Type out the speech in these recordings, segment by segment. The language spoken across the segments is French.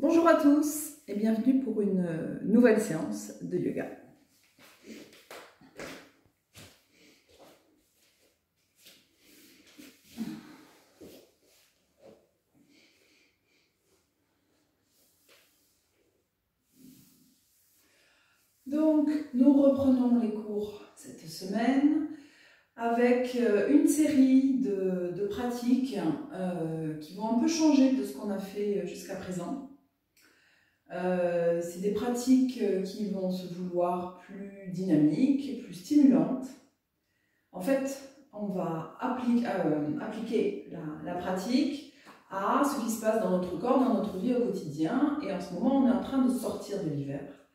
Bonjour à tous et bienvenue pour une nouvelle séance de yoga. Donc, nous reprenons les cours cette semaine avec une série de pratiques qui vont un peu changer de ce qu'on a fait jusqu'à présent. C'est des pratiques qui vont se vouloir plus dynamiques, plus stimulantes. En fait, on va appliquer la pratique à ce qui se passe dans notre corps, dans notre vie au quotidien. Et en ce moment, on est en train de sortir de l'hiver.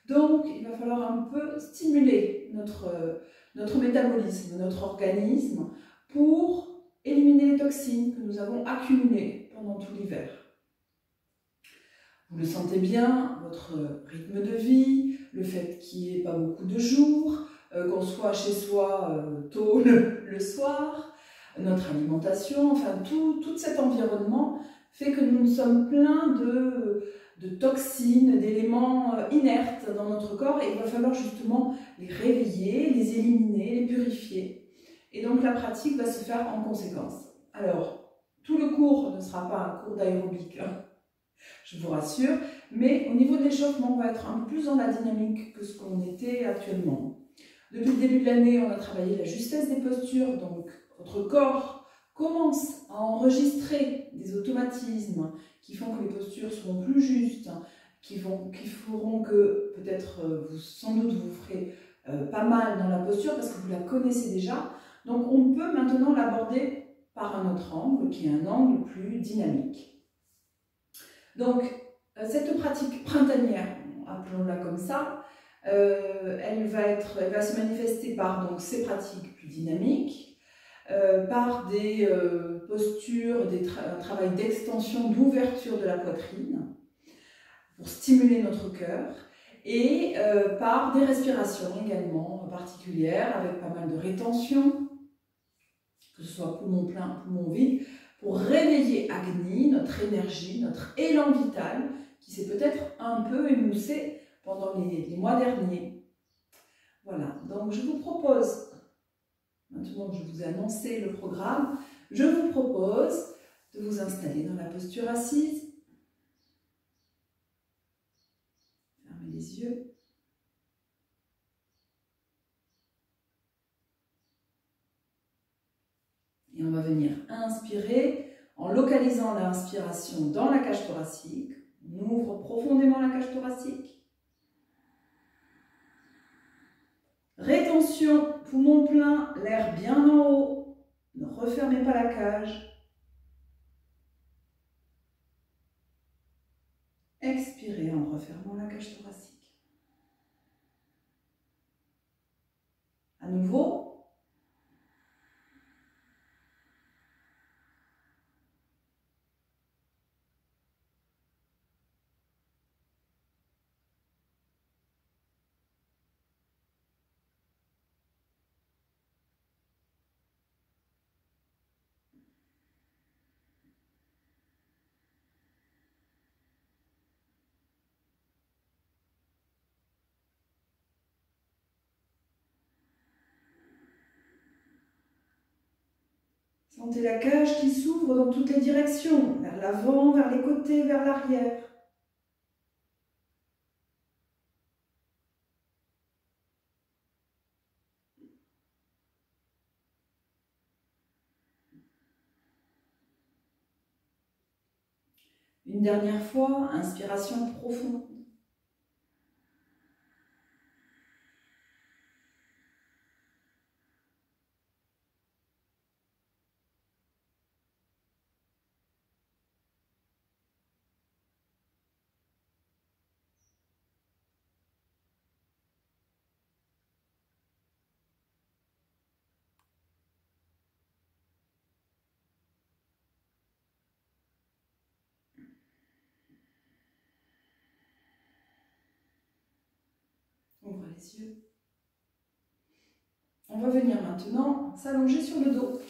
Donc, il va falloir un peu stimuler notre métabolisme, notre organisme, pour éliminer les toxines que nous avons accumulées pendant tout l'hiver. Vous le sentez bien, votre rythme de vie, le fait qu'il n'y ait pas beaucoup de jours, qu'on soit chez soi tôt le soir, notre alimentation, enfin tout cet environnement fait que nous sommes pleins de toxines, d'éléments inertes dans notre corps et il va falloir justement les réveiller, les éliminer, les purifier. Et donc la pratique va se faire en conséquence. Alors, tout le cours ne sera pas un cours d'aérobic, hein, je vous rassure, mais au niveau de l'échauffement, on va être un peu plus dans la dynamique que ce qu'on était actuellement. Depuis le début de l'année, on a travaillé la justesse des postures, donc votre corps commence à enregistrer des automatismes qui font que les postures seront plus justes, qui feront que peut-être sans doute vous ferez pas mal dans la posture parce que vous la connaissez déjà. Donc on peut maintenant l'aborder par un autre angle qui est un angle plus dynamique. Donc cette pratique printanière, appelons-la comme ça, elle va se manifester par donc, ces pratiques plus dynamiques, par des postures, un travail d'extension, d'ouverture de la poitrine, pour stimuler notre cœur, et par des respirations également particulières, avec pas mal de rétention, que ce soit poumon plein, poumon vide, pour réveiller Agni, notre énergie, notre élan vital, qui s'est peut-être un peu émoussé pendant les mois derniers. Voilà, donc je vous propose, maintenant que je vous ai annoncé le programme, je vous propose de vous installer dans la posture assise. Fermez les yeux. Et on va venir inspirer en localisant l'inspiration dans la cage thoracique. On ouvre profondément la cage thoracique. Rétention, poumon plein, l'air bien en haut. Ne refermez pas la cage. Expirez en refermant la cage thoracique. À nouveau. Sentez la cage qui s'ouvre dans toutes les directions, vers l'avant, vers les côtés, vers l'arrière. Une dernière fois, inspiration profonde. Ouvrez les yeux. On va venir maintenant s'allonger sur le dos.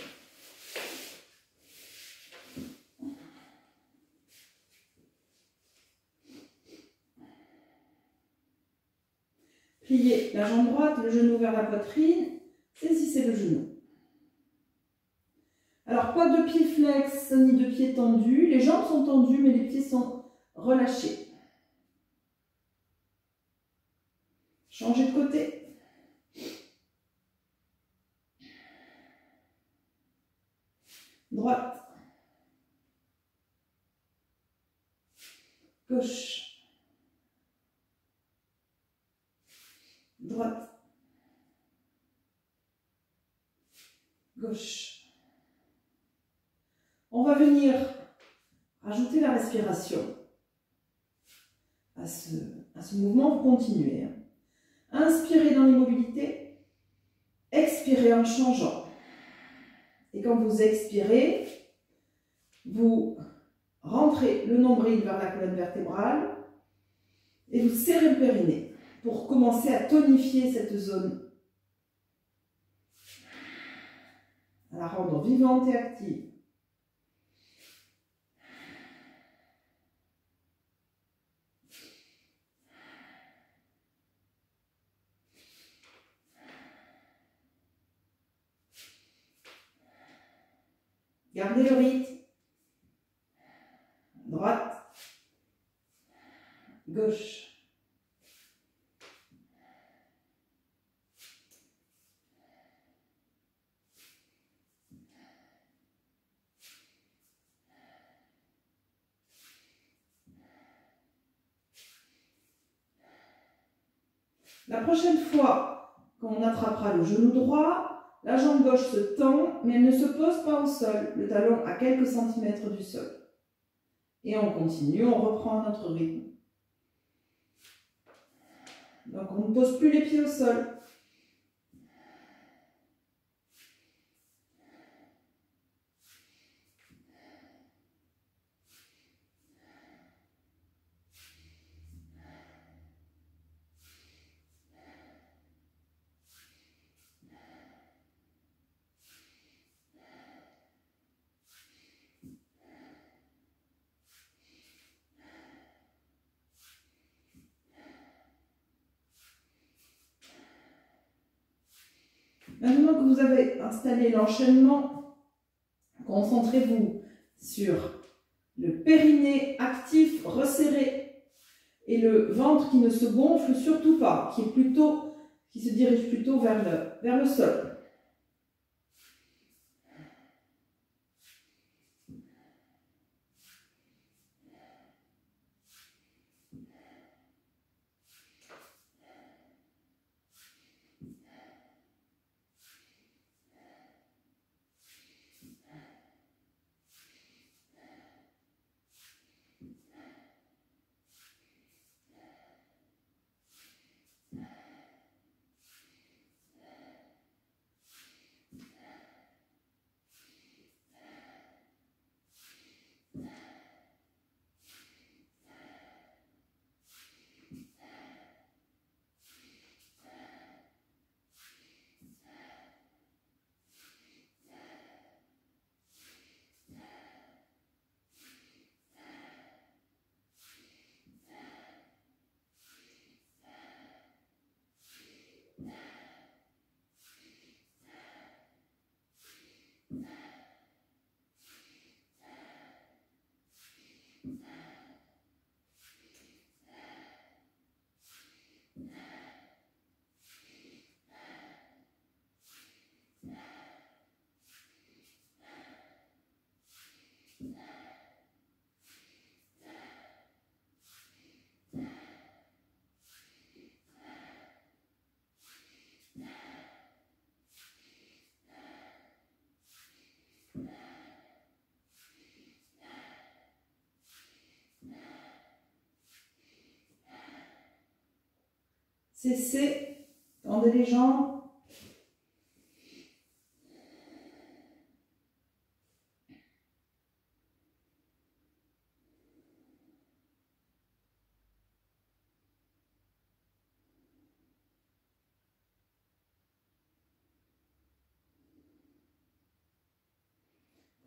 Pliez la jambe droite, le genou vers la poitrine, saisissez le genou. Alors, pas de pieds flex ni de pieds tendus. Les jambes sont tendues, mais les pieds sont relâchés. Changez de côté. Droite. Gauche. Droite. Gauche. On va venir rajouter la respiration à ce mouvement. Vous continuez. Inspirez dans l'immobilité, expirez en changeant. Et quand vous expirez, vous rentrez le nombril vers la colonne vertébrale et vous serrez le périnée pour commencer à tonifier cette zone, à la rendre vivante et active. Gardez le rythme. Droite, gauche. La prochaine fois qu'on attrapera le genou droit, la jambe gauche se tend, mais elle ne se pose pas au sol, le talon à quelques centimètres du sol. Et on continue, on reprend notre rythme. Donc on ne pose plus les pieds au sol. Maintenant que vous avez installé l'enchaînement, concentrez-vous sur le périnée actif, resserré, et le ventre qui ne se gonfle surtout pas, qui se dirige plutôt vers le sol. Cessez, tendez les jambes.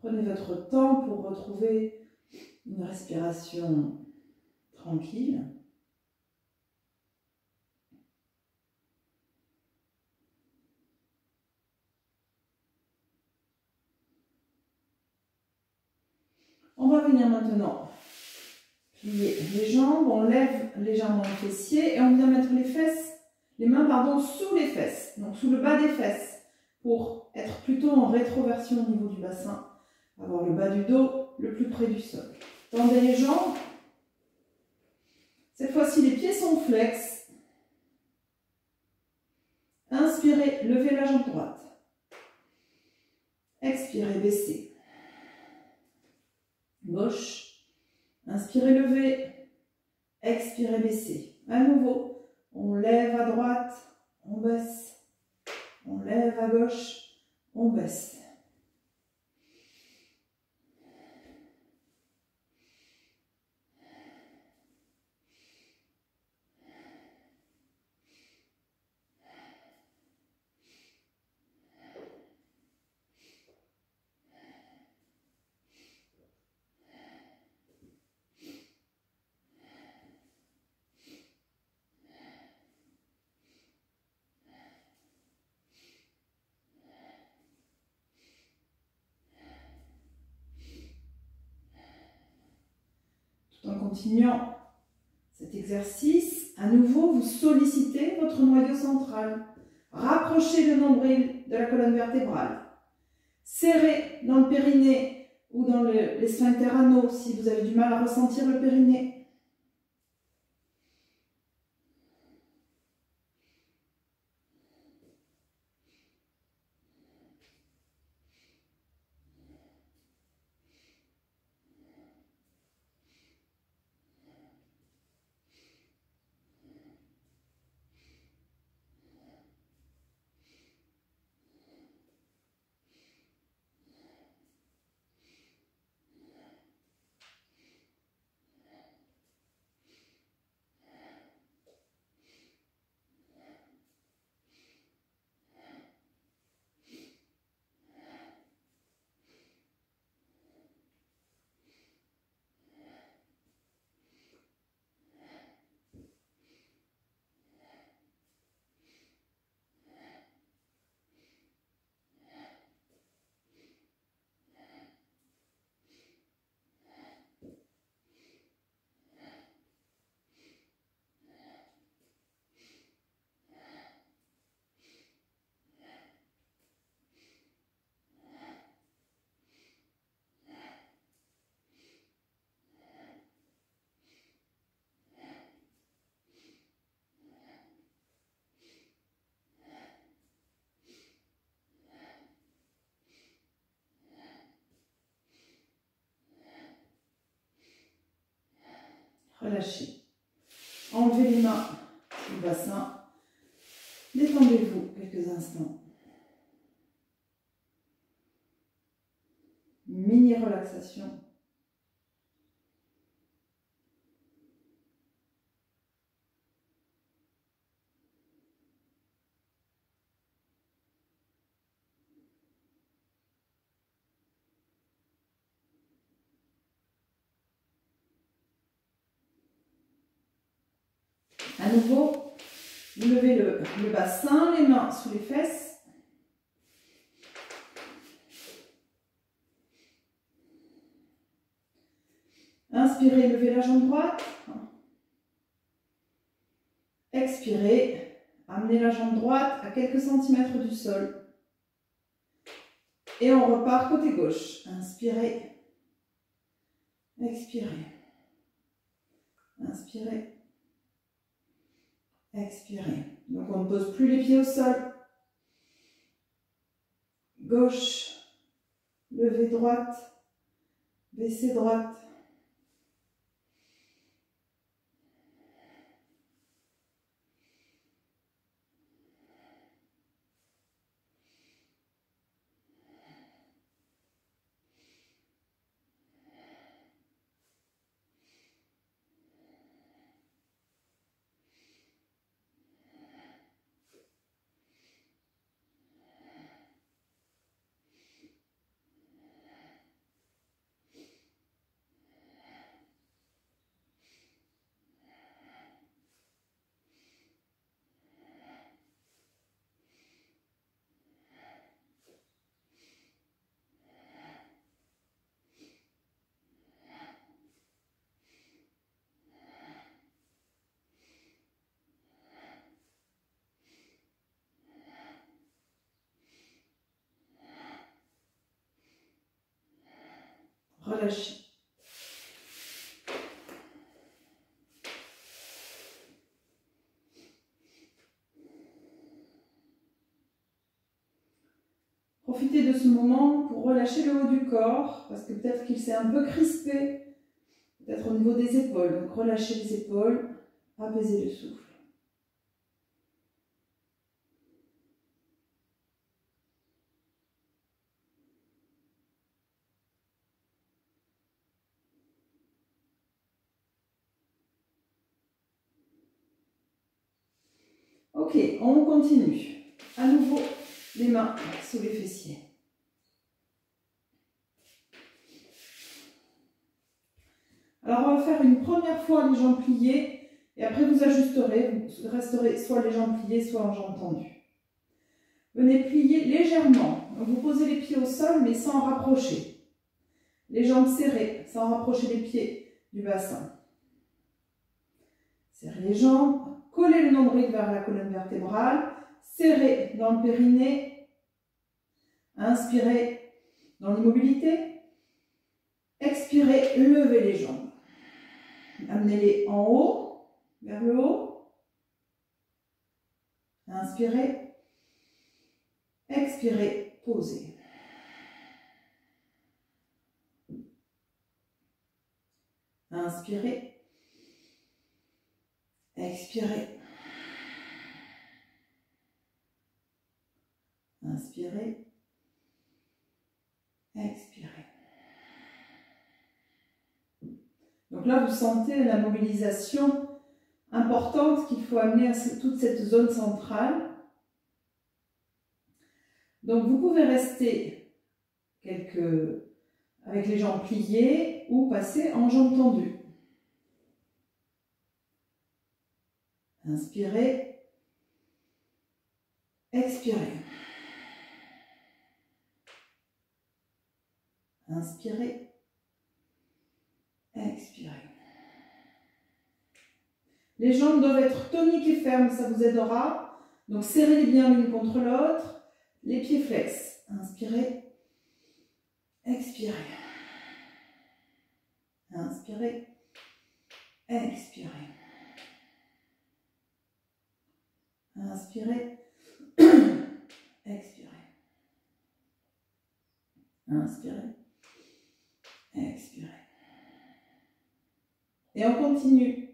Prenez votre temps pour retrouver une respiration tranquille. va venir maintenant plier les jambes, on lève légèrement le fessier et on vient mettre les mains pardon, sous les fesses, donc sous le bas des fesses, pour être plutôt en rétroversion au niveau du bassin, avoir le bas du dos le plus près du sol. Tendez les jambes. Cette fois-ci, les pieds sont flex. Inspirez, levez la jambe droite. Expirez, baissez. Gauche. Inspirez, levez. Expirez, baissez. À nouveau, on lève à droite, on baisse. On lève à gauche, on baisse. En continuant cet exercice, à nouveau, vous sollicitez votre noyau central. Rapprochez le nombril de la colonne vertébrale. Serrez dans le périnée ou dans les sphincters anaux si vous avez du mal à ressentir le périnée. Relâchez. Enlevez les mains du bassin. Détendez-vous quelques instants. Mini relaxation. À nouveau, vous levez le bassin, les mains sous les fesses. Inspirez, levez la jambe droite. Expirez, amenez la jambe droite à quelques centimètres du sol. Et on repart côté gauche. Inspirez, expirez, inspirez. Expirez. Donc on ne pose plus les pieds au sol. Gauche, levez droite, baissez droite. relâcher. Profitez de ce moment pour relâcher le haut du corps, parce que peut-être qu'il s'est un peu crispé, peut-être au niveau des épaules. Donc relâchez les épaules, apaisez le souffle. Ok, on continue. À nouveau, les mains sous les fessiers. Alors, on va faire une première fois les jambes pliées et après vous ajusterez. Vous resterez soit les jambes pliées, soit en jambes tendues. Venez plier légèrement. Donc, vous posez les pieds au sol, mais sans rapprocher. Les jambes serrées, sans rapprocher les pieds du bassin. Serrez les jambes, collez le nombril vers la colonne vertébrale, serrez dans le périnée, inspirez dans l'immobilité, expirez, levez les jambes. Amenez-les en haut, vers le haut, inspirez, expirez, posez. Inspirez. Expirez. Inspirez. Expirez. Donc là, vous sentez la mobilisation importante qu'il faut amener à toute cette zone centrale. Donc vous pouvez rester avec les jambes pliées ou passer en jambes tendues. Inspirez, expirez. Inspirez, expirez. Les jambes doivent être toniques et fermes, ça vous aidera. Donc serrez-les bien l'une contre l'autre. Les pieds flex. Inspirez, expirez. Inspirez, expirez. Inspirez, expirez. Inspirez, expirez. Et on continue.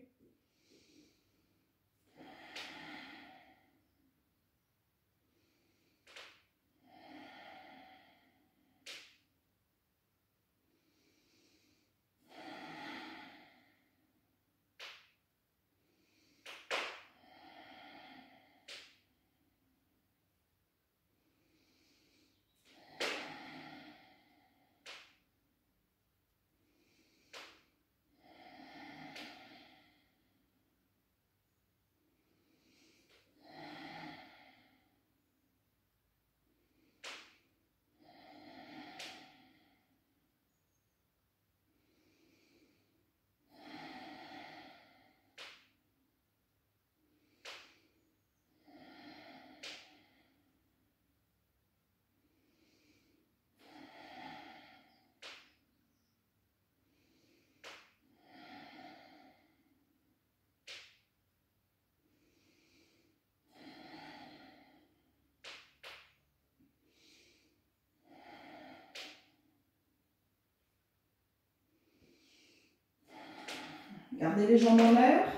Gardez les jambes en l'air,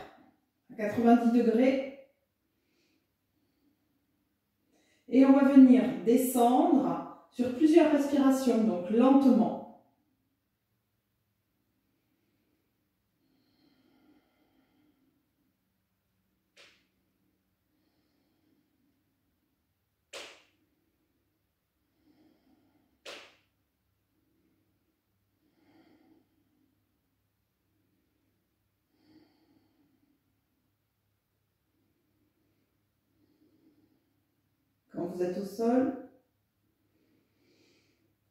à 90 degrés. Et on va venir descendre sur plusieurs respirations, donc lentement. Quand vous êtes au sol,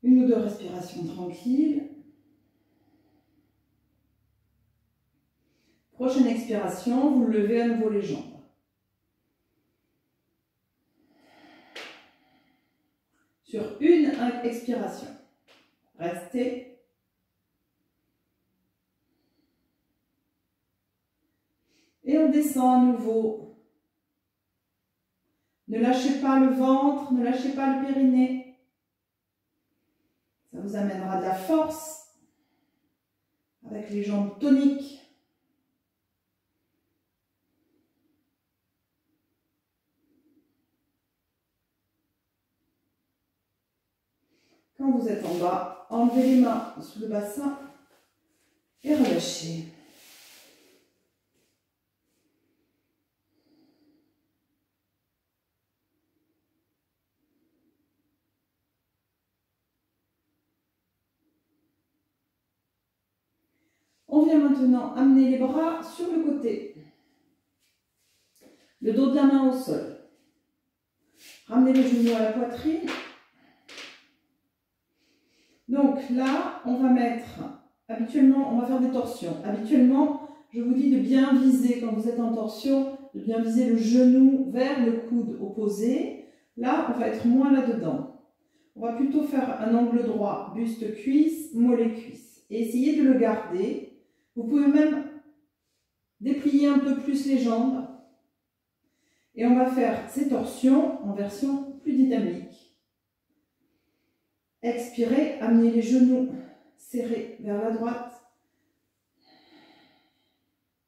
une ou deux respirations tranquilles. Prochaine expiration, vous levez à nouveau les jambes. Sur une expiration, restez. Et on descend à nouveau. Ne lâchez pas le ventre, ne lâchez pas le périnée. Ça vous amènera de la force avec les jambes toniques. Quand vous êtes en bas, enlevez les mains sous le bassin et relâchez. On vient maintenant amener les bras sur le côté. Le dos de la main au sol. Ramenez les genoux à la poitrine. Donc là, on va mettre, habituellement, on va faire des torsions. Habituellement, je vous dis de bien viser, quand vous êtes en torsion, de bien viser le genou vers le coude opposé. Là, on va être moins là-dedans. On va plutôt faire un angle droit, buste-cuisse, mollet-cuisse. Et essayez de le garder. Vous pouvez même déplier un peu plus les jambes. Et on va faire ces torsions en version plus dynamique. Expirez, amenez les genoux serrés vers la droite.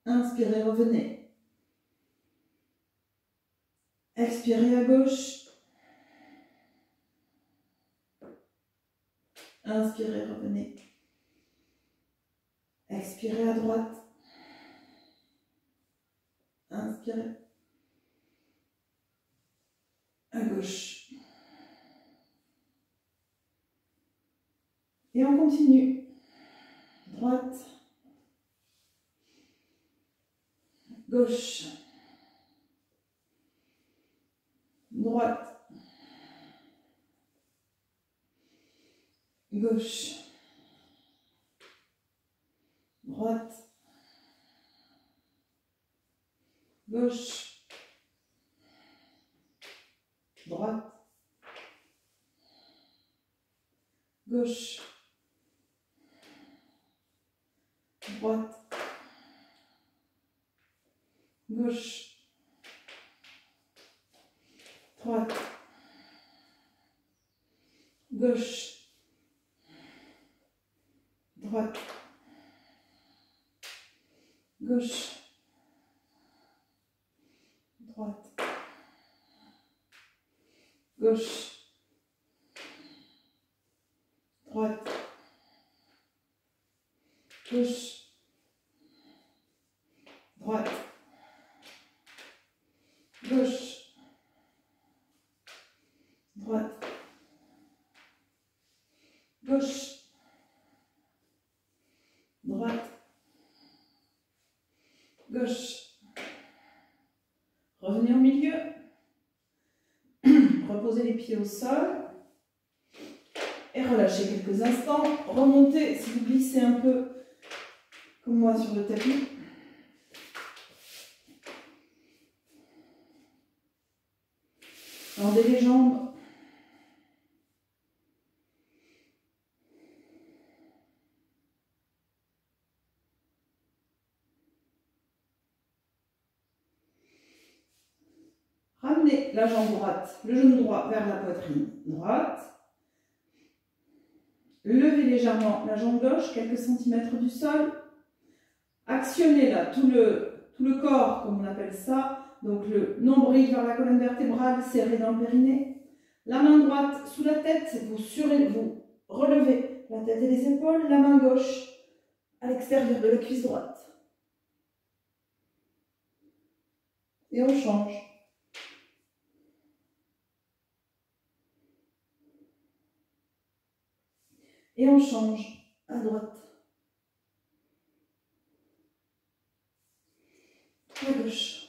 Inspirez, revenez. Expirez à gauche. Inspirez, revenez. Expirez à droite. Inspirez. À gauche. Et on continue. Droite. Gauche. Droite. Gauche. Droite. Gauche. Droite. Gauche. Droite. Gauche. Droite. Gauche. Droite. Gauche. Droite. Gauche. Droite. Gauche. Droite. Gauche. Droite. Gauche. Droite. Gauche. Revenez au milieu. Reposez les pieds au sol. Et relâchez quelques instants. Remontez si vous glissez un peu comme moi sur le tapis. Tendez les jambes. Ramenez la jambe droite, le genou droit vers la poitrine droite. Levez légèrement la jambe gauche, quelques centimètres du sol. Actionnez là tout le corps, comme on appelle ça. Donc le nombril vers la colonne vertébrale, serré dans le périnée. La main droite sous la tête, vous relevez la tête et les épaules. La main gauche à l'extérieur de la cuisse droite. Et on change. Et on change à droite. À gauche.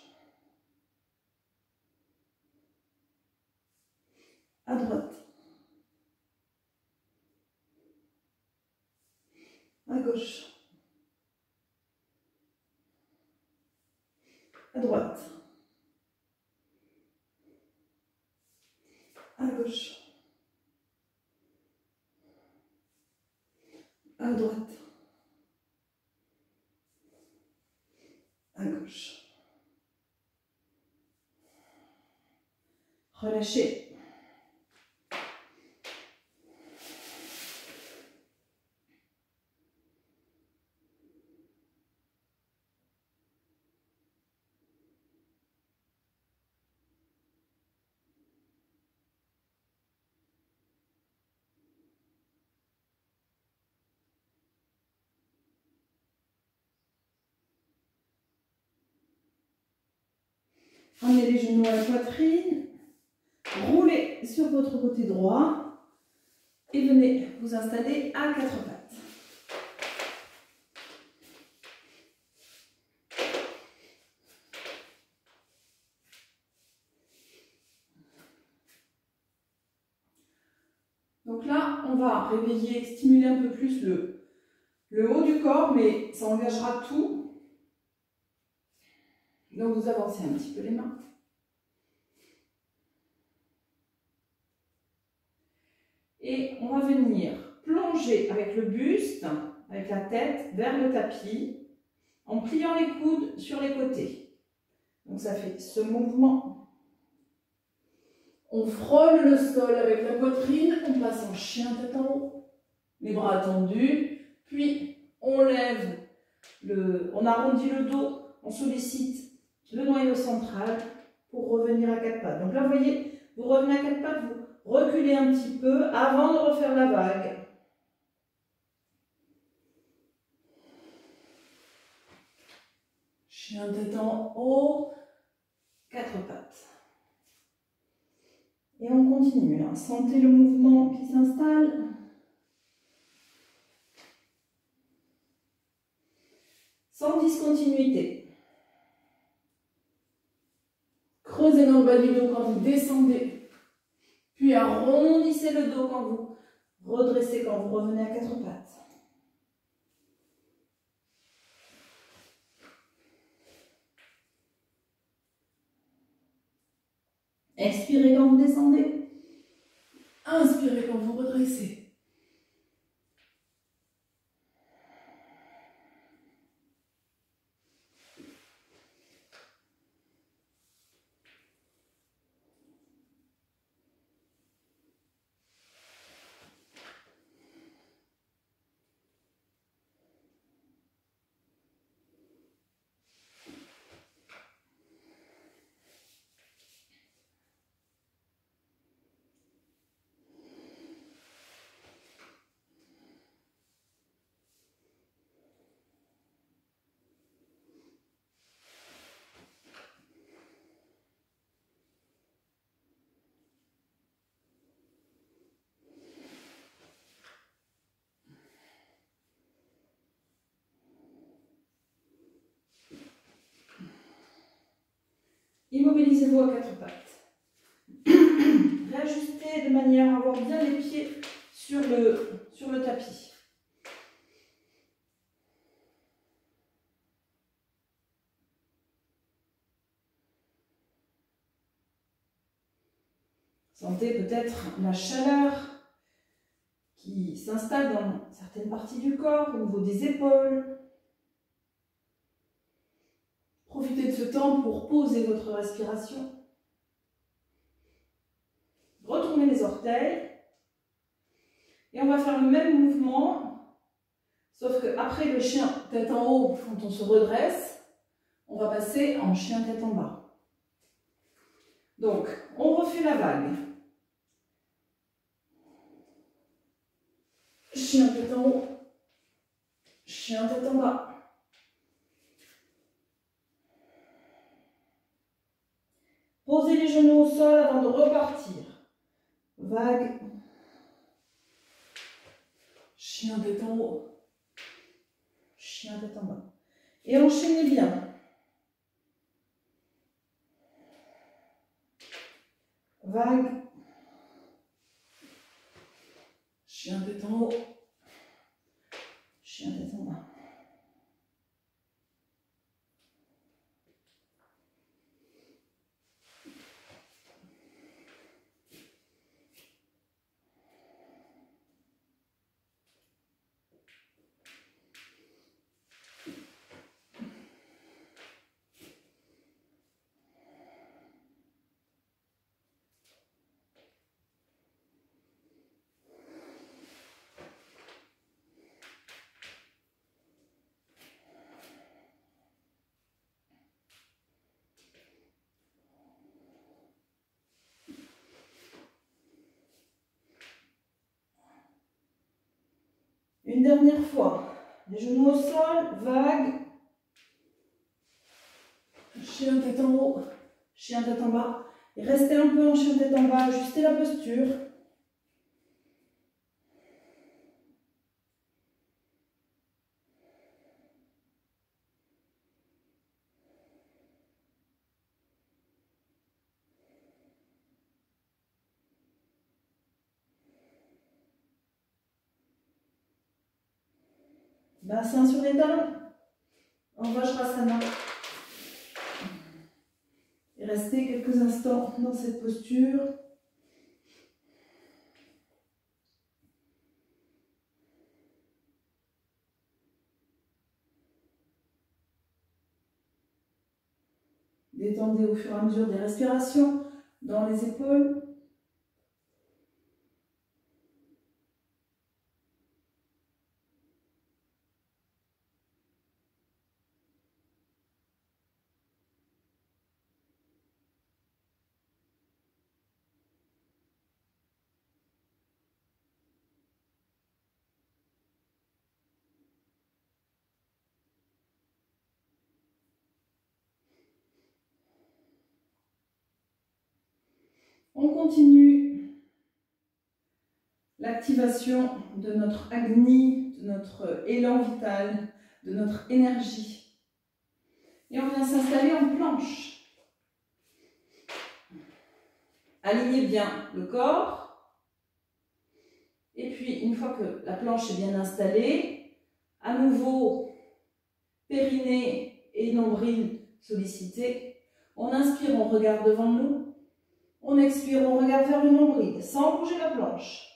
À droite. À gauche. À droite. À gauche. À droite. À gauche. relâchez. Ramenez les genoux à la poitrine, roulez sur votre côté droit et venez vous installer à quatre pattes. Donc là, on va réveiller, stimuler un peu plus le haut du corps, mais ça engagera tout. Donc vous avancez un petit peu les mains. Et on va venir plonger avec le buste, avec la tête vers le tapis, en pliant les coudes sur les côtés. Donc ça fait ce mouvement. On frôle le sol avec la poitrine, on passe en chien tête en haut, les bras tendus, puis on lève, on arrondit le dos, on sollicite le noyau central pour revenir à quatre pattes. Donc là, vous voyez, vous revenez à quatre pattes, vous reculez un petit peu avant de refaire la vague. Chien tête en haut, quatre pattes. Et on continue là. Sentez le mouvement qui s'installe. Sans discontinuité. Creusez dans le bas du dos quand vous descendez. Puis arrondissez le dos quand vous redressez, quand vous revenez à quatre pattes. Expirez quand vous descendez. Inspirez quand vous redressez. Immobilisez-vous à quatre pattes. Réajustez de manière à avoir bien les pieds sur le tapis. Sentez peut-être la chaleur qui s'installe dans certaines parties du corps, au niveau des épaules. Profitez de ce temps pour poser votre respiration. Retournez les orteils. Et on va faire le même mouvement, sauf qu'après le chien tête en haut, quand on se redresse, on va passer en chien tête en bas. Donc, on refait la vague. Chien tête en haut, chien tête en bas. Posez les genoux au sol avant de repartir. Vague. Chien tête en haut. Chien tête en bas. Et enchaînez bien. Vague. Chien tête en haut. Chien tête en bas. dernière fois. Les genoux au sol, vague. Chien tête en haut, chien tête en bas. Et restez un peu en chien tête en bas, ajustez la posture. Bassin sur les talons. En Vajrasana. Et restez quelques instants dans cette posture. Détendez au fur et à mesure des respirations dans les épaules. On continue l'activation de notre Agni, de notre élan vital, de notre énergie. Et on vient s'installer en planche. Alignez bien le corps. Et puis, une fois que la planche est bien installée, à nouveau, périnée et nombril sollicités. On inspire, on regarde devant nous. On expire, on regarde vers le nombril, sans bouger la planche.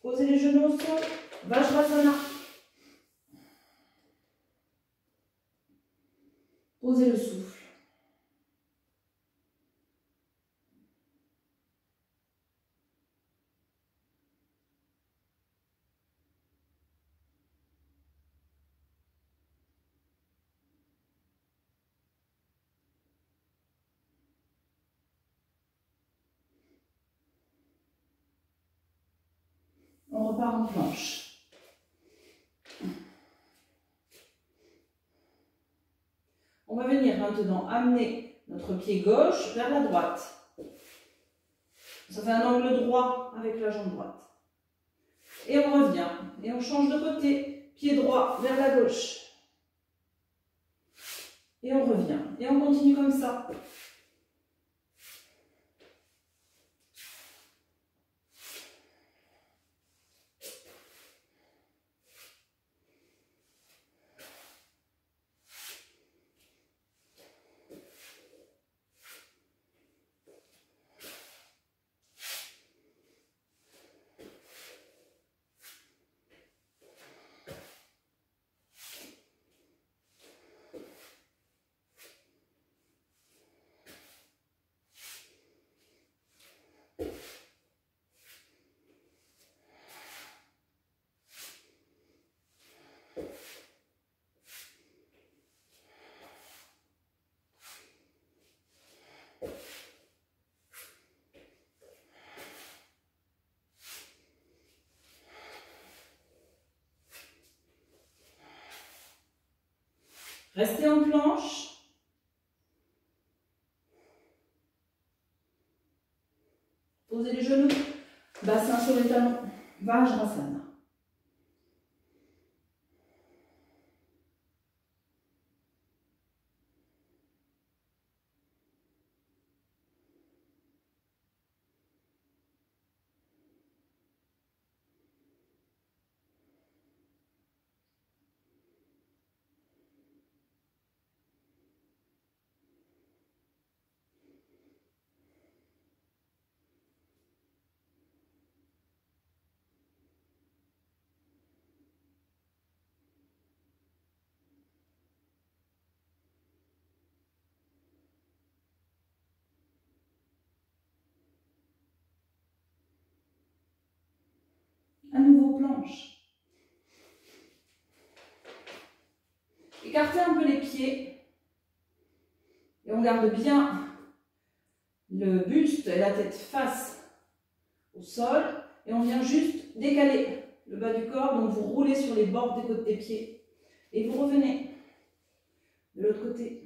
Posez les genoux au sol, Vajrasana. Posez le souffle. On repart en planche. On va venir maintenant amener notre pied gauche vers la droite. Ça fait un angle droit avec la jambe droite. Et on revient. Et on change de côté. Pied droit vers la gauche. Et on revient. Et on continue comme ça. Restez en planche. Posez les genoux. Bassin sur les talons. Vajrasana. nouveau planche. Écartez un peu les pieds. Et on garde bien le buste et la tête face au sol. Et on vient juste décaler le bas du corps. Donc vous roulez sur les bords des côtes des pieds. Et vous revenez de l'autre côté.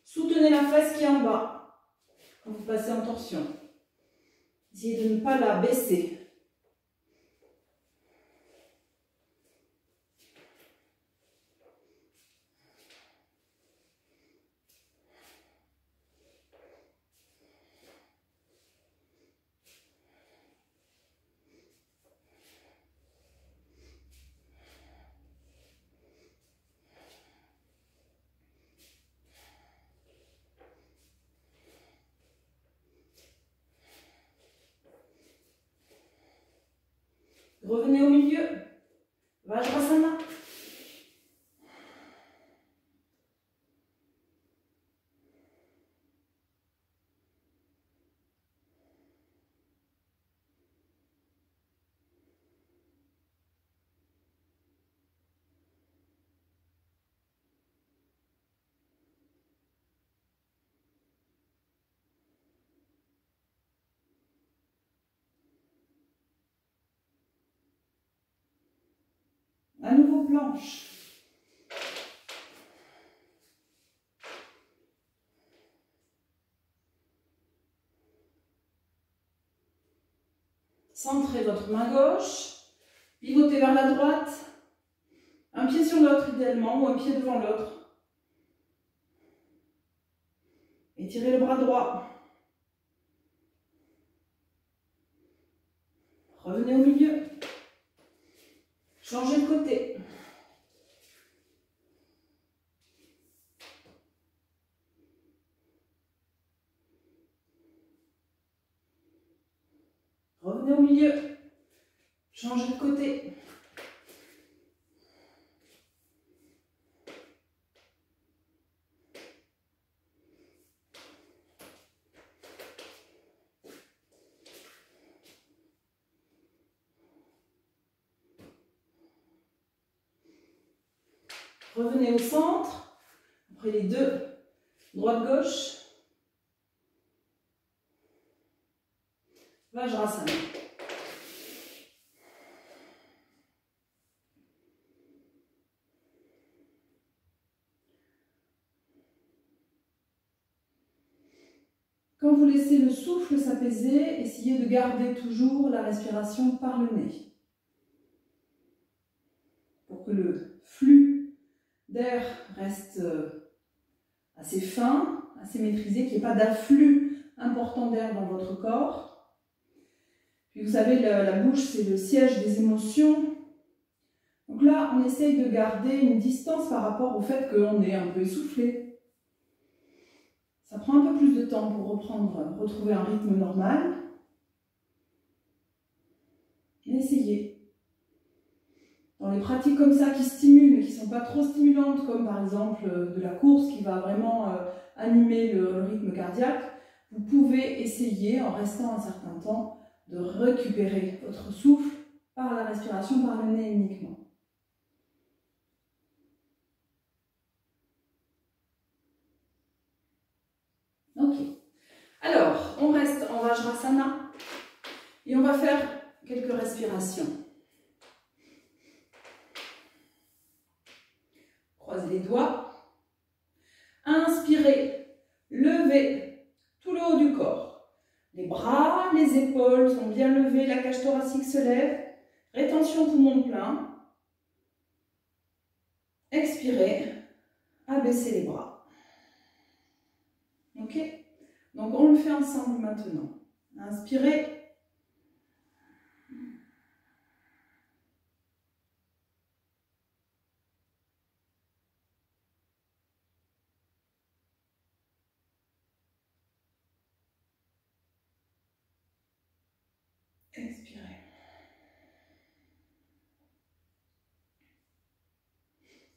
Soutenez la fesse qui est en bas quand vous passez en torsion. Essayez de ne pas la baisser. Revenez au milieu. Vajrasana. À nouveau planche. Centrez votre main gauche, pivotez vers la droite, un pied sur l'autre idéalement ou un pied devant l'autre. Étirez le bras droit. Revenez au milieu. Changez de côté. Revenez au milieu. Changez de côté. Revenez au centre. Après les deux, droite-gauche. Vajrasana. Quand vous laissez le souffle s'apaiser, essayez de garder toujours la respiration par le nez. Pour que le flux d'air reste assez fin, assez maîtrisé, qu'il n'y ait pas d'afflux important d'air dans votre corps. Puis vous savez, la bouche, c'est le siège des émotions. Donc là, on essaye de garder une distance par rapport au fait qu'on est un peu essoufflé. Ça prend un peu plus de temps pour retrouver un rythme normal. Mais essayez. Dans les pratiques comme ça qui stimulent, mais qui ne sont pas trop stimulantes, comme par exemple de la course qui va vraiment animer le rythme cardiaque, vous pouvez essayer, en restant un certain temps, de récupérer votre souffle par la respiration, par le nez uniquement. Ok. Alors, on reste en Vajrasana et on va faire quelques respirations. Croisez les doigts. Inspirez, levez tout le haut du corps. Les bras, les épaules sont bien levées, la cage thoracique se lève. Rétention poumon plein. Expirez, abaissez les bras. Ok? Donc on le fait ensemble maintenant. Inspirez. Expirez.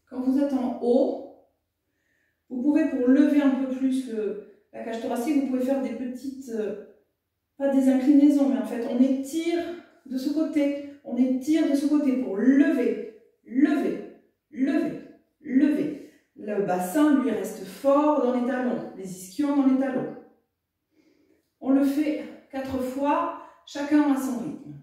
Quand vous êtes en haut, vous pouvez, pour lever un peu plus la cage thoracique, vous pouvez faire des petites, pas des inclinaisons, mais en fait on étire de ce côté, on étire de ce côté pour lever, lever, lever, lever. Le bassin, lui, reste fort dans les talons, les ischions dans les talons. On le fait 4 fois, chacun à son rythme.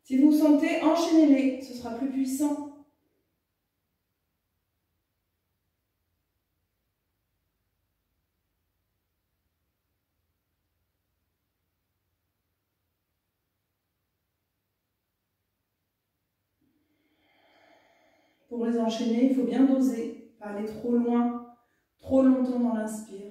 Si vous sentez, enchaînez-les, ce sera plus puissant. Pour les enchaîner, il faut bien doser, pas aller trop loin, trop longtemps dans l'inspire.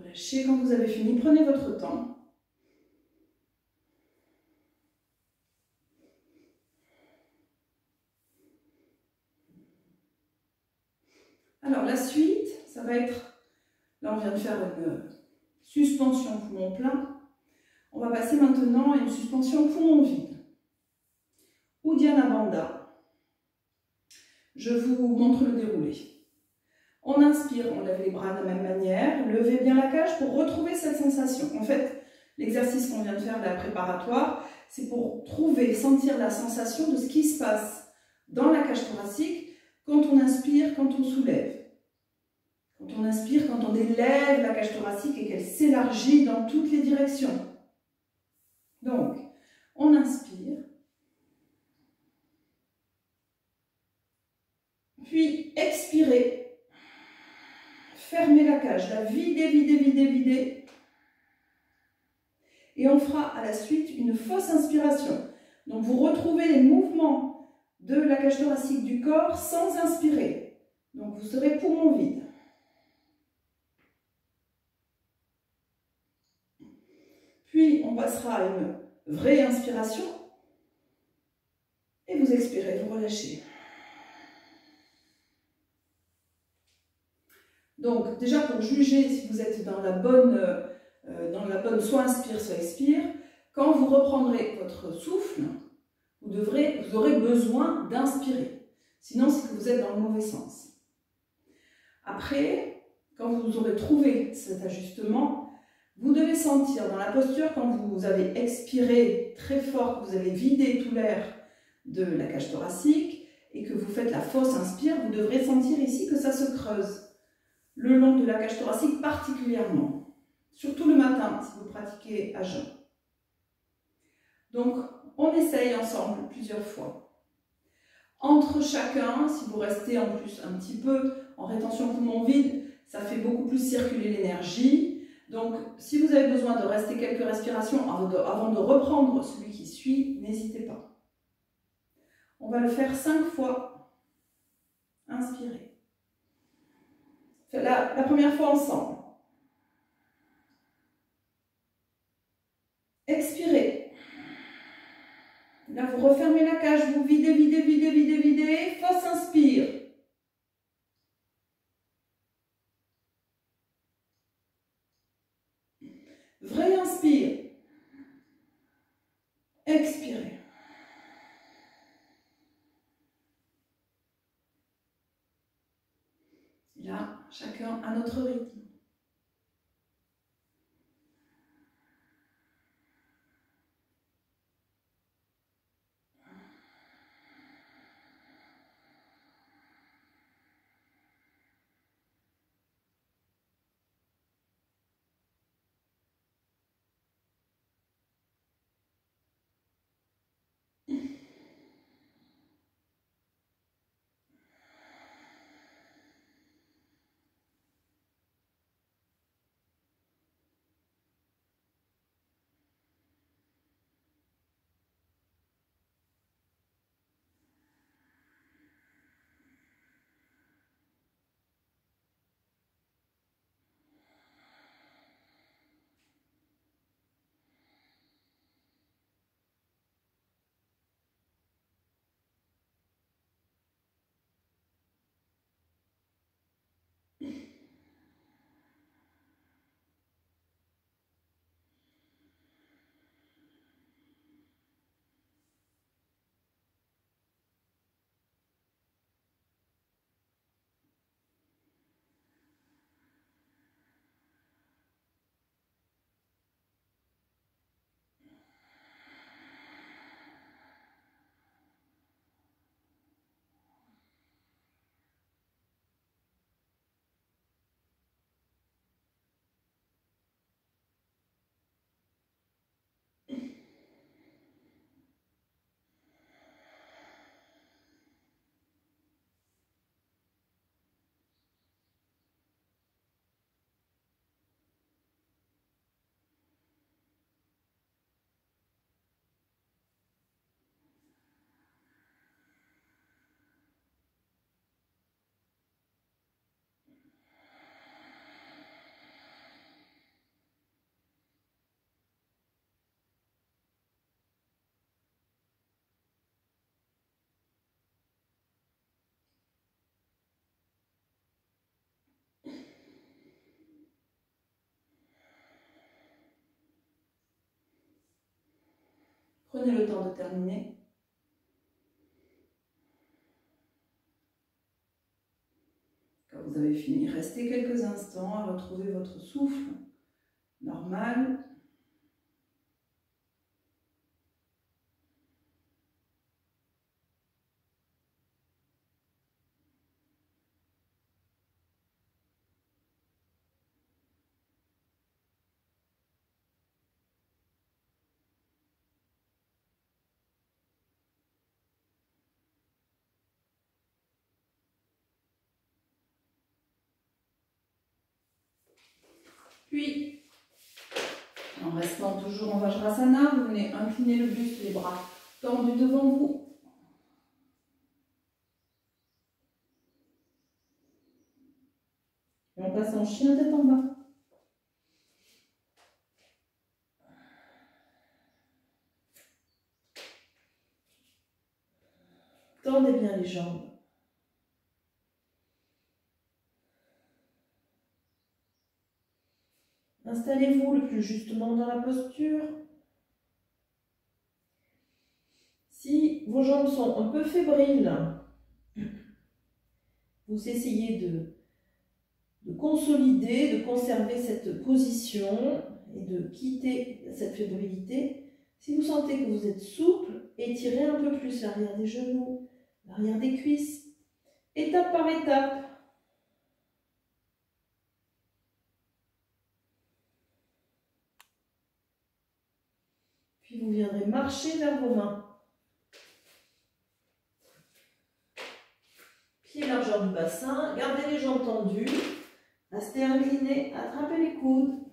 Relâchez quand vous avez fini, prenez votre temps. Alors la suite, ça va être, là on vient de faire une suspension poumon plein, on va passer maintenant à une suspension poumon vide. Uddiyana Bandha. Je vous montre le déroulé. On inspire, on lève les bras de la même manière, levez bien la cage pour retrouver cette sensation. En fait, l'exercice qu'on vient de faire, la préparatoire, c'est pour trouver, sentir la sensation de ce qui se passe dans la cage thoracique quand on inspire, quand on soulève. Quand on inspire, quand on élève la cage thoracique et qu'elle s'élargit dans toutes les directions. Donc, on inspire. Puis, expirez. Fermez la cage, la videz, videz, videz, videz. Et on fera à la suite une fausse inspiration. Donc vous retrouvez les mouvements de la cage thoracique du corps sans inspirer. Donc vous serez poumon vide. Puis on passera à une vraie inspiration. Et vous expirez, vous relâchez. Donc, déjà pour juger si vous êtes dans la bonne soit inspire, soit expire, quand vous reprendrez votre souffle, vous aurez besoin d'inspirer. Sinon, c'est que vous êtes dans le mauvais sens. Après, quand vous aurez trouvé cet ajustement, vous devez sentir dans la posture, quand vous avez expiré très fort, que vous avez vidé tout l'air de la cage thoracique et que vous faites la fausse inspire, vous devrez sentir ici que ça se creuse. Le long de la cage thoracique particulièrement, surtout le matin si vous pratiquez à jeun. Donc on essaye ensemble plusieurs fois. Entre chacun, si vous restez en plus un petit peu en rétention poumon vide, ça fait beaucoup plus circuler l'énergie. Donc si vous avez besoin de rester quelques respirations avant de reprendre celui qui suit, n'hésitez pas. On va le faire 5 fois. Inspirez. La première fois ensemble. Expirez. Là, vous refermez la cage, vous videz, videz, videz, videz, videz. Fausse inspire. Vrai inspire. Expirez. chacun à notre rythme. Prenez le temps de terminer. Quand vous avez fini, restez quelques instants à retrouver votre souffle normal. Puis, en restant toujours en Vajrasana, vous venez incliner le buste, les bras tendus devant vous. Et on passe en chien tête en bas. Tendez bien les jambes. Installez-vous le plus justement dans la posture. Si vos jambes sont un peu fébriles, vous essayez de consolider, de conserver cette position et de quitter cette fébrilité. Si vous sentez que vous êtes souple, étirez un peu plus l'arrière des genoux, l'arrière des cuisses, étape par étape. Puis vous viendrez marcher vers vos mains. Pieds largeur du bassin, gardez les jambes tendues, restez incliné, attrapez les coudes.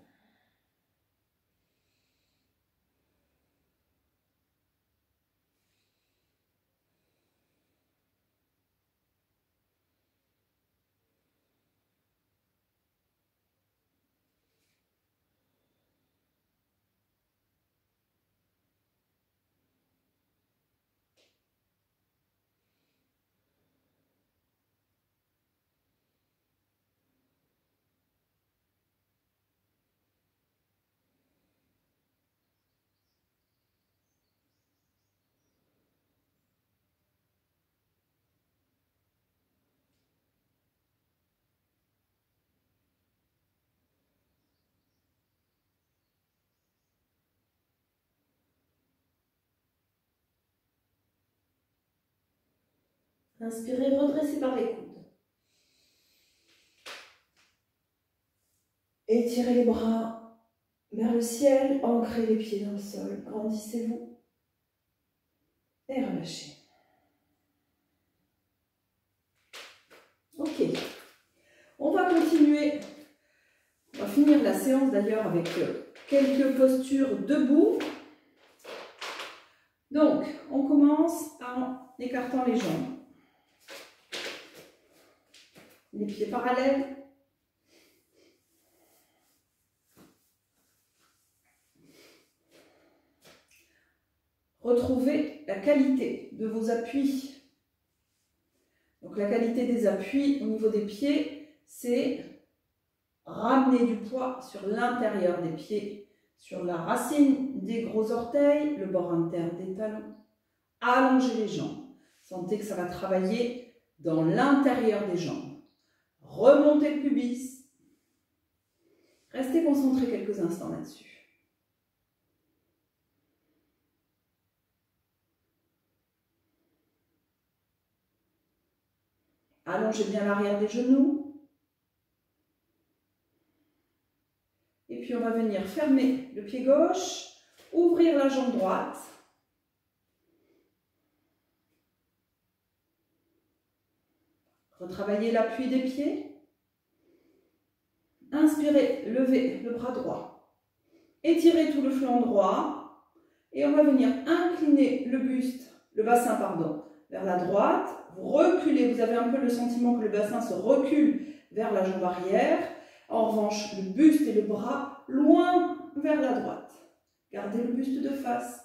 Inspirez, redressez par les coudes. Étirez les bras vers le ciel, ancrez les pieds dans le sol, grandissez-vous et relâchez. Ok, on va continuer, on va finir la séance d'ailleurs avec quelques postures debout. Donc, on commence en écartant les jambes, les pieds parallèles. Retrouvez la qualité de vos appuis. Donc la qualité des appuis au niveau des pieds, c'est ramener du poids sur l'intérieur des pieds, sur la racine des gros orteils, le bord interne des talons. Allongez les jambes. Sentez que ça va travailler dans l'intérieur des jambes. Remontez le pubis. Restez concentrés quelques instants là-dessus. Allongez bien l'arrière des genoux. Et puis on va venir fermer le pied gauche, ouvrir la jambe droite. Retravaillez l'appui des pieds. Inspirez, levez le bras droit. Étirez tout le flanc droit. Et on va venir incliner le buste, le bassin, pardon, vers la droite. Vous reculez, vous avez un peu le sentiment que le bassin se recule vers la jambe arrière. En revanche, le buste et le bras loin vers la droite. Gardez le buste de face.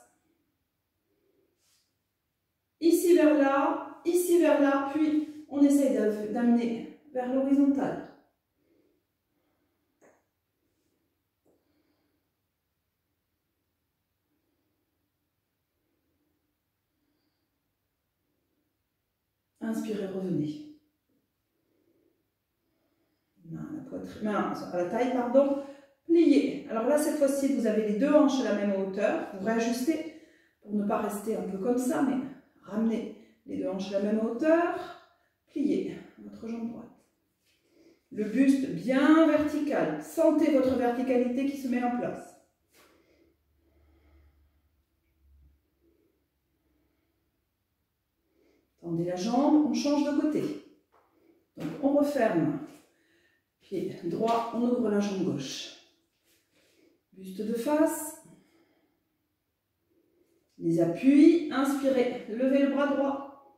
Ici vers là, puis on essaye d'amener vers l'horizontale. Inspirez, revenez. Main à la taille, pardon. Pliez. Alors là, cette fois-ci, vous avez les deux hanches à la même hauteur. Vous réajustez pour ne pas rester un peu comme ça, mais ramenez les deux hanches à la même hauteur. Pliez votre jambe droite. Le buste bien vertical. Sentez votre verticalité qui se met en place. Tendez la jambe, on change de côté. Donc on referme. Pied droit, on ouvre la jambe gauche. Buste de face. Les appuis. Inspirez, levez le bras droit.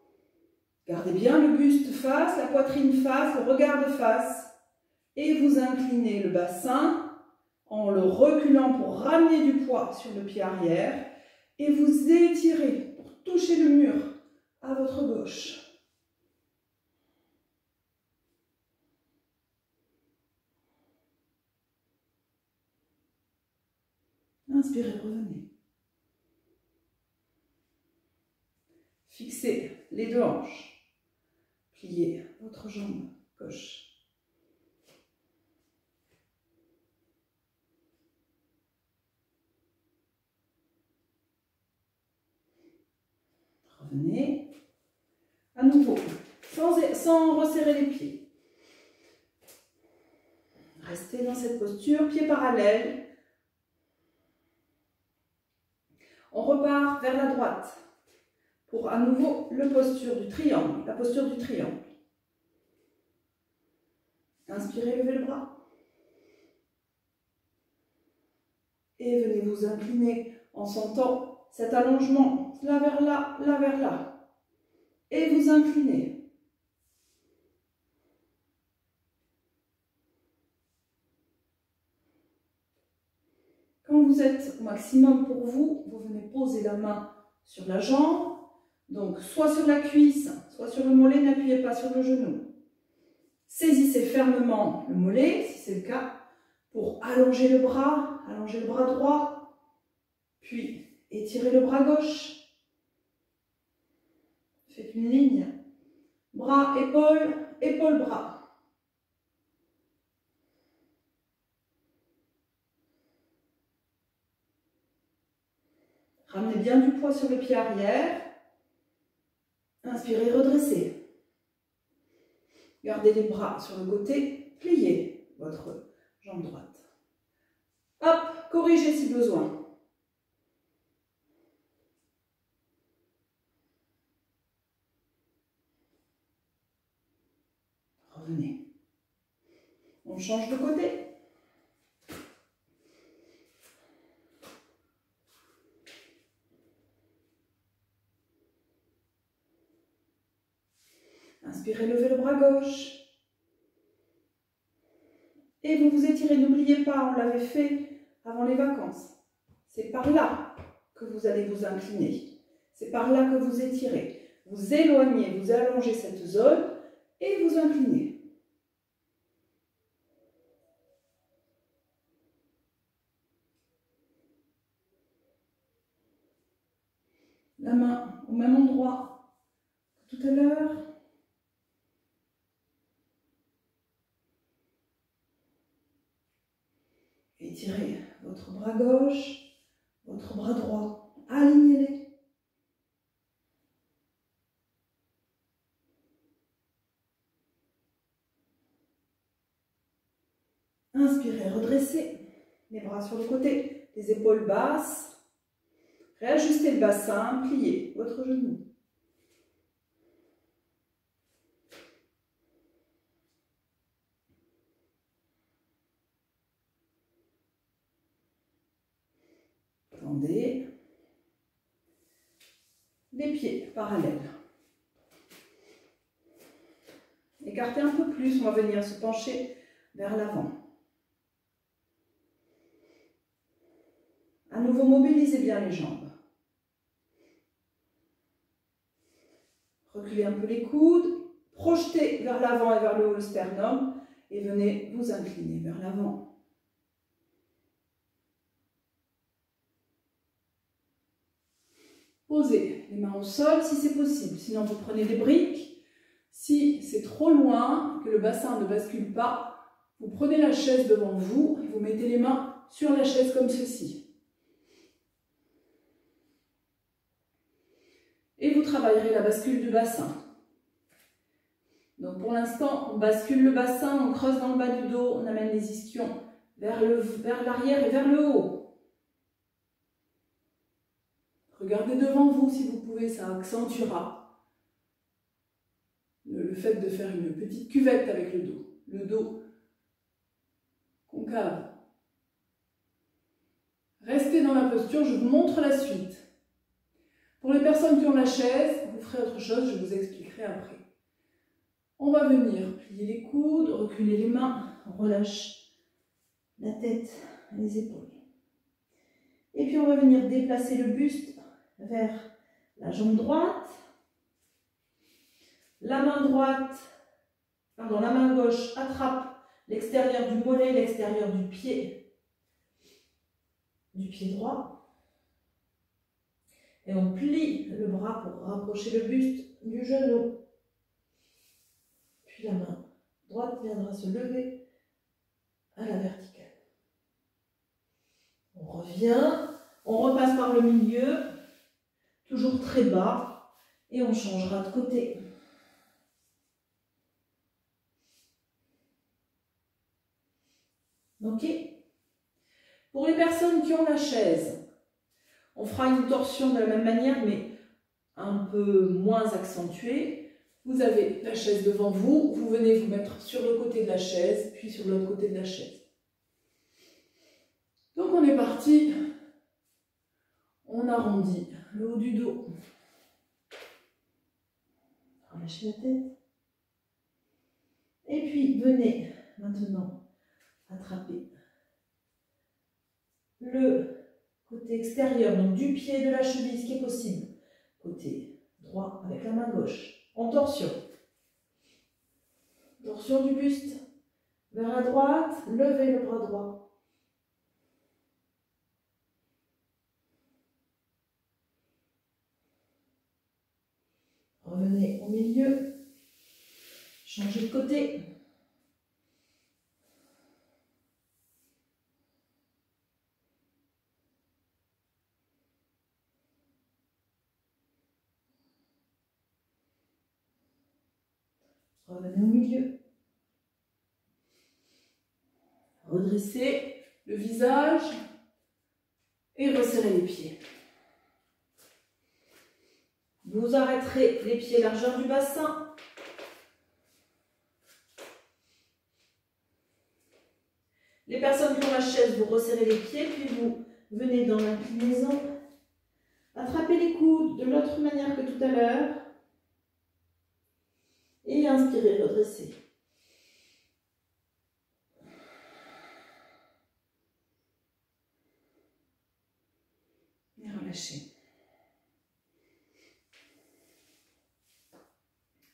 Gardez bien le buste face, la poitrine face, le regard de face. Et vous inclinez le bassin en le reculant pour ramener du poids sur le pied arrière. Et vous étirez pour toucher le mur à votre gauche. Inspirez, revenez. Fixez les deux hanches. Pliez votre jambe gauche. Revenez. À nouveau, sans resserrer les pieds. Restez dans cette posture, pieds parallèles. On repart vers la droite pour à nouveau la posture du triangle. Inspirez, levez le bras. Et venez vous incliner en sentant cet allongement, là vers là, là vers là. Et vous inclinez. Quand vous êtes au maximum pour vous, vous venez poser la main sur la jambe. Donc, soit sur la cuisse, soit sur le mollet, n'appuyez pas sur le genou. Saisissez fermement le mollet, si c'est le cas, pour allonger le bras droit, puis étirez le bras gauche. Faites une ligne. Bras, épaule, épaule, bras. Ramenez bien du poids sur le pied arrière. Inspirez, redressez. Gardez les bras sur le côté, pliez votre jambe droite. Hop, corrigez si besoin. Revenez. On change de côté. Inspirez, levez le bras gauche. Et vous vous étirez. N'oubliez pas, on l'avait fait avant les vacances. C'est par là que vous allez vous incliner. C'est par là que vous étirez. Vous éloignez, vous allongez cette zone et vous inclinez. La main au même endroit que tout à l'heure. Étirez votre bras gauche, votre bras droit. Alignez-les. Inspirez, redressez les bras sur le côté, les épaules basses. Réajustez le bassin, pliez votre genou. Tendez les pieds parallèles. Écartez un peu plus, on va venir se pencher vers l'avant. À nouveau, mobilisez bien les jambes. Reculez un peu les coudes, projetez vers l'avant et vers le haut le sternum et venez vous incliner vers l'avant. Posez les mains au sol si c'est possible, sinon vous prenez des briques. Si c'est trop loin, que le bassin ne bascule pas, vous prenez la chaise devant vous et vous mettez les mains sur la chaise comme ceci. Et vous travaillerez la bascule du bassin. Donc pour l'instant, on bascule le bassin, on creuse dans le bas du dos, on amène les ischions vers l'arrière et vers le haut. Regardez devant vous si vous pouvez, ça accentuera le fait de faire une petite cuvette avec le dos concave. Restez dans la posture, je vous montre la suite. Pour les personnes qui ont la chaise, vous ferez autre chose, je vous expliquerai après. On va venir plier les coudes, reculer les mains, on relâche la tête, les épaules. Et puis on va venir déplacer le buste vers la jambe droite. La main gauche attrape l'extérieur du mollet, l'extérieur du pied droit. Et on plie le bras pour rapprocher le buste du genou. Puis la main droite viendra se lever à la verticale. On revient, on repasse par le milieu, toujours très bas, et on changera de côté. Ok? Pour les personnes qui ont la chaise, on fera une torsion de la même manière, mais un peu moins accentuée. Vous avez la chaise devant vous, vous venez vous mettre sur le côté de la chaise, puis sur l'autre côté de la chaise. Donc on est parti, on arrondit le haut du dos. Relâchez la tête. Et puis venez maintenant attraper le côté extérieur, donc du pied de la cheville, ce qui est possible. Côté droit avec la main gauche. En torsion. Torsion du buste. Vers la droite, levez le bras droit. Revenez au milieu. Changez de côté. Revenez au milieu. Redressez le visage et resserrez les pieds. Vous arrêterez les pieds largeur du bassin. Les personnes qui ont la chaise, vous resserrez les pieds, puis vous venez dans l'inclinaison. Attrapez les coudes de l'autre manière que tout à l'heure. Et inspirez, redressez. Et relâchez.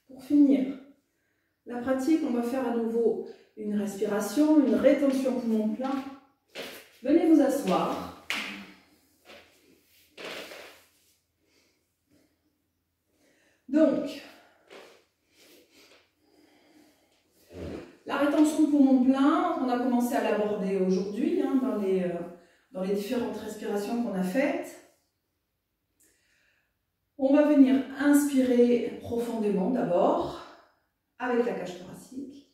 Pour finir la pratique, on va faire à nouveau une respiration, une rétention poumon plein. Venez vous asseoir. Donc, la rétention poumon plein, on a commencé à l'aborder aujourd'hui dans les différentes respirations qu'on a faites. On va venir inspirer profondément d'abord, avec la cage thoracique.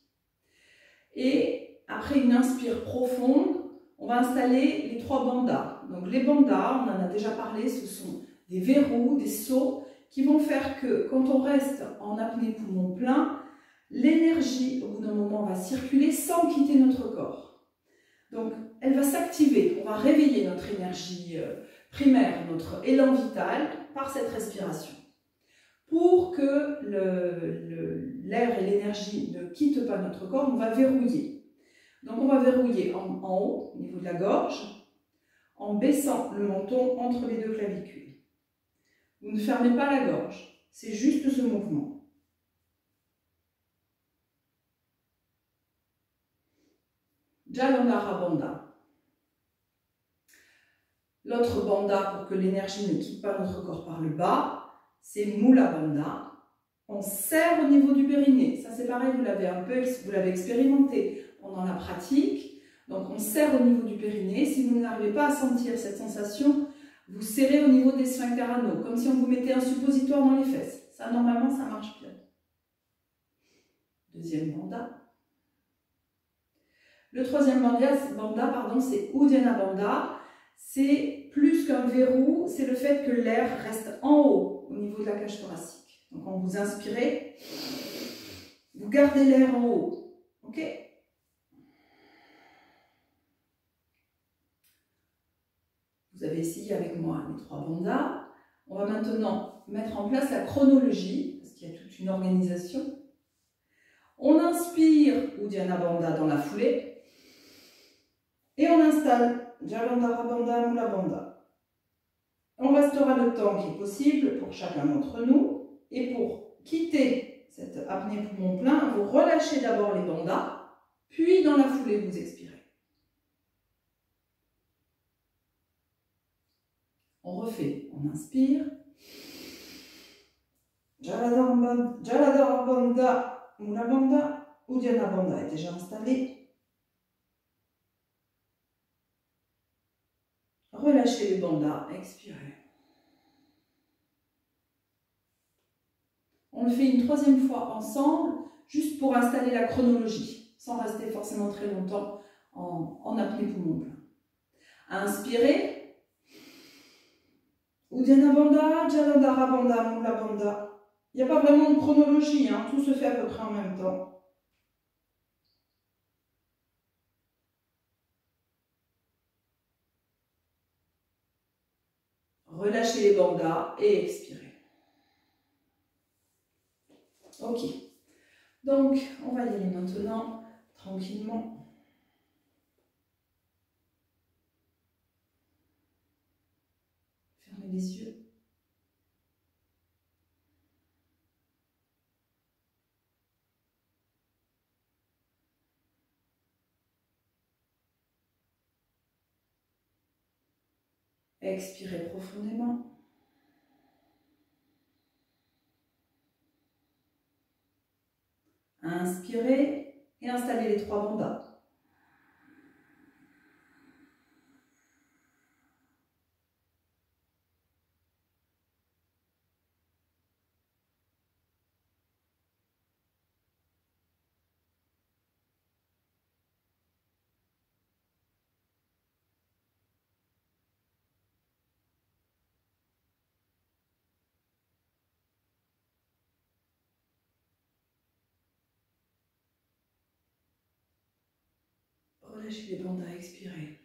Et après une inspire profonde, on va installer les 3 bandhas. Donc les bandhas, on en a déjà parlé, ce sont des verrous, des seaux, qui vont faire que quand on reste en apnée poumon plein, l'énergie au bout d'un moment va circuler sans quitter notre corps. Donc elle va s'activer, on va réveiller notre énergie primaire, notre élan vital par cette respiration. Pour que l'air et l'énergie ne quittent pas notre corps, on va verrouiller. Donc on va verrouiller en haut, au niveau de la gorge, en baissant le menton entre les 2 clavicules. Vous ne fermez pas la gorge, c'est juste ce mouvement. Jalandhara Bandha. L'autre bandha, pour que l'énergie ne quitte pas notre corps par le bas, c'est Mula Bandha. On serre au niveau du périnée. Ça c'est pareil, vous l'avez expérimenté pendant la pratique. Donc on serre au niveau du périnée. Si vous n'arrivez pas à sentir cette sensation, vous serrez au niveau des sphincters anaux, comme si on vous mettait un suppositoire dans les fesses. Ça, normalement, ça marche bien. Deuxième bandha. Le troisième bandha, c'est Uddiyana Bandha. C'est plus qu'un verrou, c'est le fait que l'air reste en haut, au niveau de la cage thoracique. Donc quand vous inspirez, vous gardez l'air en haut. Ok? Vous avez essayé avec moi les 3 bandhas. On va maintenant mettre en place la chronologie, parce qu'il y a toute une organisation. On inspire Uddiyana Bandha dans la foulée. Et on installe Jalandhara Bandha, Mula Bandha. On restera le temps qui est possible pour chacun d'entre nous. Et pour quitter cette apnée poumon plein, vous relâchez d'abord les bandhas, puis dans la foulée, vous expirez. On refait, on inspire. Jalandhara Bandha, Mula Bandha, Uddiyana Bandha est déjà installé. Relâchez les bandhas, expirez. On le fait une 3e fois ensemble, juste pour installer la chronologie, sans rester forcément très longtemps en apnée poumon plein. Inspirez. Uddiyana Bandha, Jalandhara Bandha, Mula Bandha. Il n'y a pas vraiment de chronologie, hein, tout se fait à peu près en même temps. Relâchez les bandhas et expirez. Ok. Donc, on va y aller maintenant, tranquillement. Fermez les yeux. Expirez profondément. Inspirez et installez les 3 bandhas. relâchez les bandes à expirer.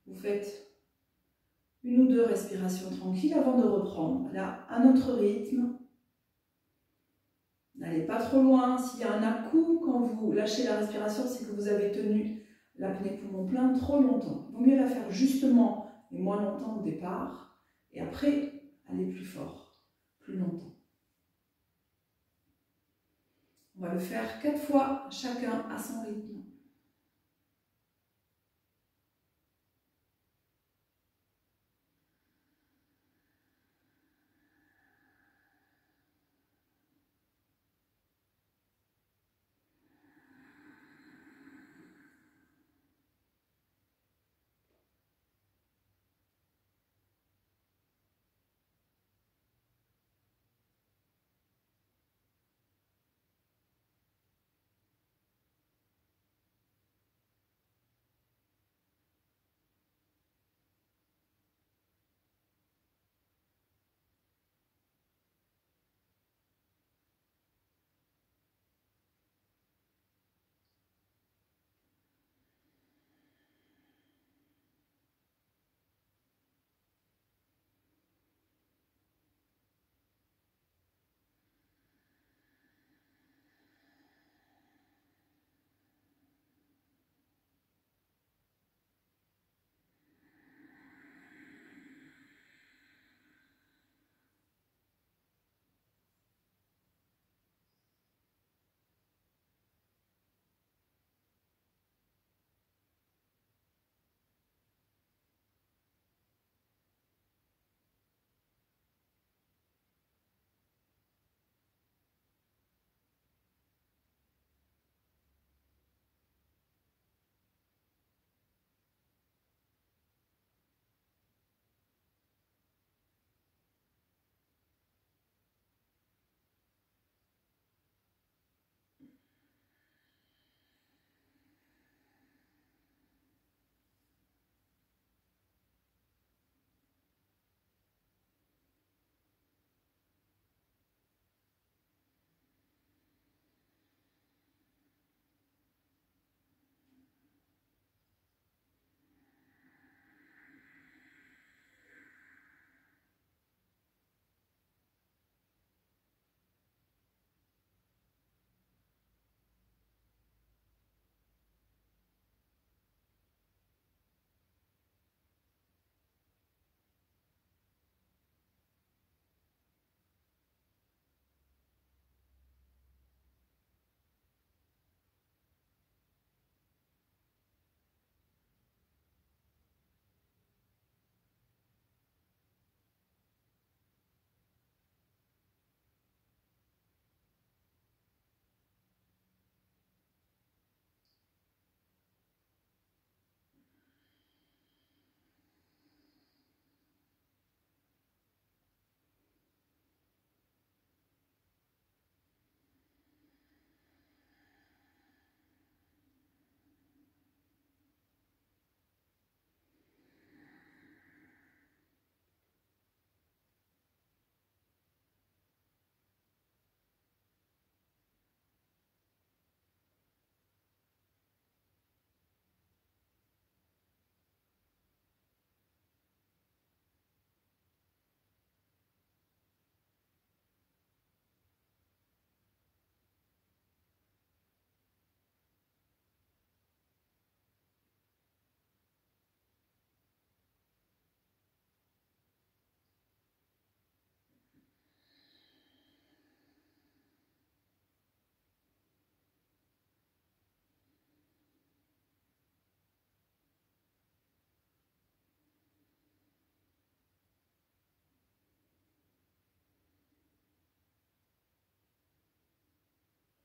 Vous faites une ou deux respirations tranquilles avant de reprendre. Là, à notre rythme. N'allez pas trop loin. S'il y a un à-coup, quand vous lâchez la respiration, c'est que vous avez tenu l'apnée poumon plein trop longtemps. Il vaut mieux la faire justement et moins longtemps au départ. Et après, aller plus fort, plus longtemps. On va le faire 4 fois, chacun à son rythme.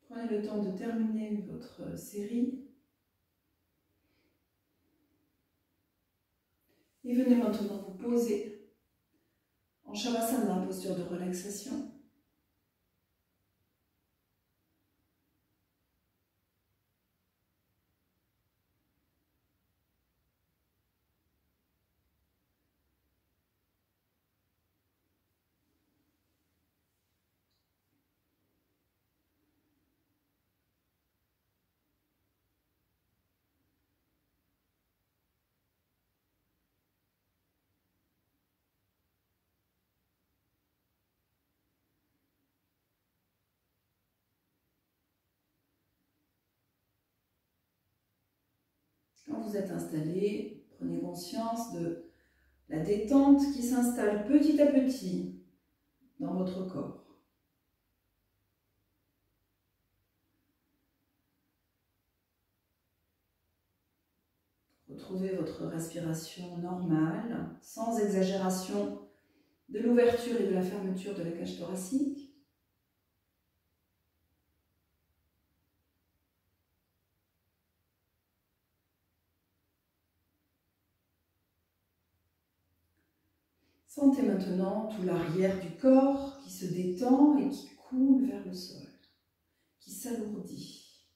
Prenez le temps de terminer votre série. Et venez maintenant vous poser en Shavasana, posture de relaxation. Quand vous êtes installé, prenez conscience de la détente qui s'installe petit à petit dans votre corps. Retrouvez votre respiration normale, sans exagération de l'ouverture et de la fermeture de la cage thoracique. Sentez maintenant tout l'arrière du corps qui se détend et qui coule vers le sol, qui s'alourdit.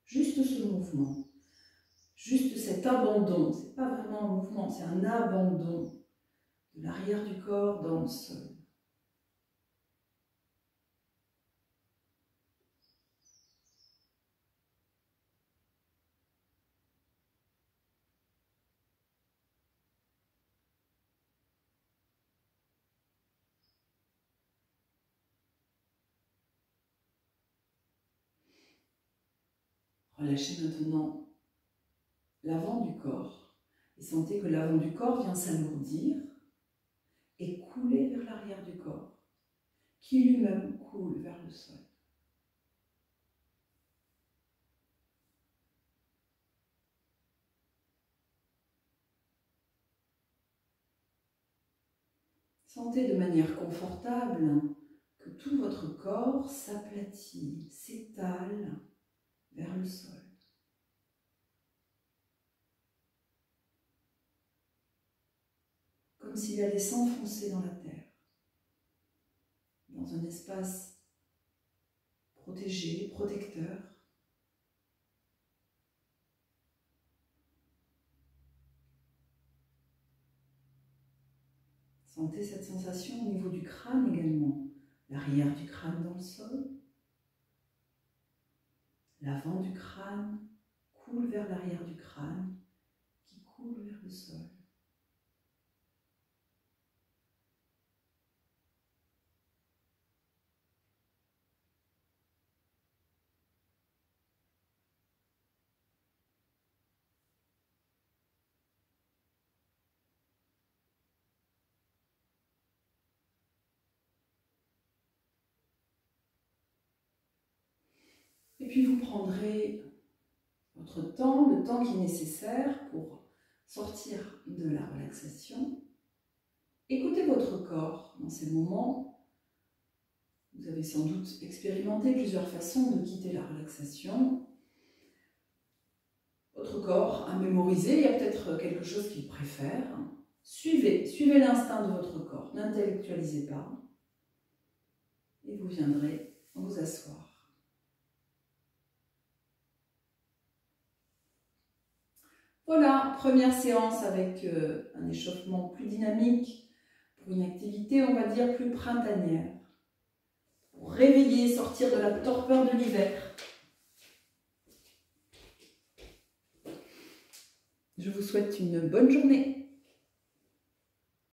Juste ce mouvement, juste cet abandon, ce n'est pas vraiment un mouvement, c'est un abandon de l'arrière du corps dans le sol. Relâchez maintenant l'avant du corps et sentez que l'avant du corps vient s'alourdir et couler vers l'arrière du corps, qui lui-même coule vers le sol. Sentez de manière confortable que tout votre corps s'aplatit, s'étale vers le sol. Comme s'il allait s'enfoncer dans la terre, dans un espace protégé, protecteur. Sentez cette sensation au niveau du crâne également, l'arrière du crâne dans le sol, l'avant du crâne coule vers l'arrière du crâne, qui coule vers le sol. Et puis vous prendrez votre temps, le temps qui est nécessaire pour sortir de la relaxation. Écoutez votre corps dans ces moments. Vous avez sans doute expérimenté plusieurs façons de quitter la relaxation. Votre corps a mémorisé, il y a peut-être quelque chose qu'il préfère. Suivez l'instinct de votre corps, n'intellectualisez pas. Et vous viendrez vous asseoir. Voilà, première séance avec un échauffement plus dynamique pour une activité, on va dire, plus printanière. Pour réveiller, sortir de la torpeur de l'hiver. Je vous souhaite une bonne journée.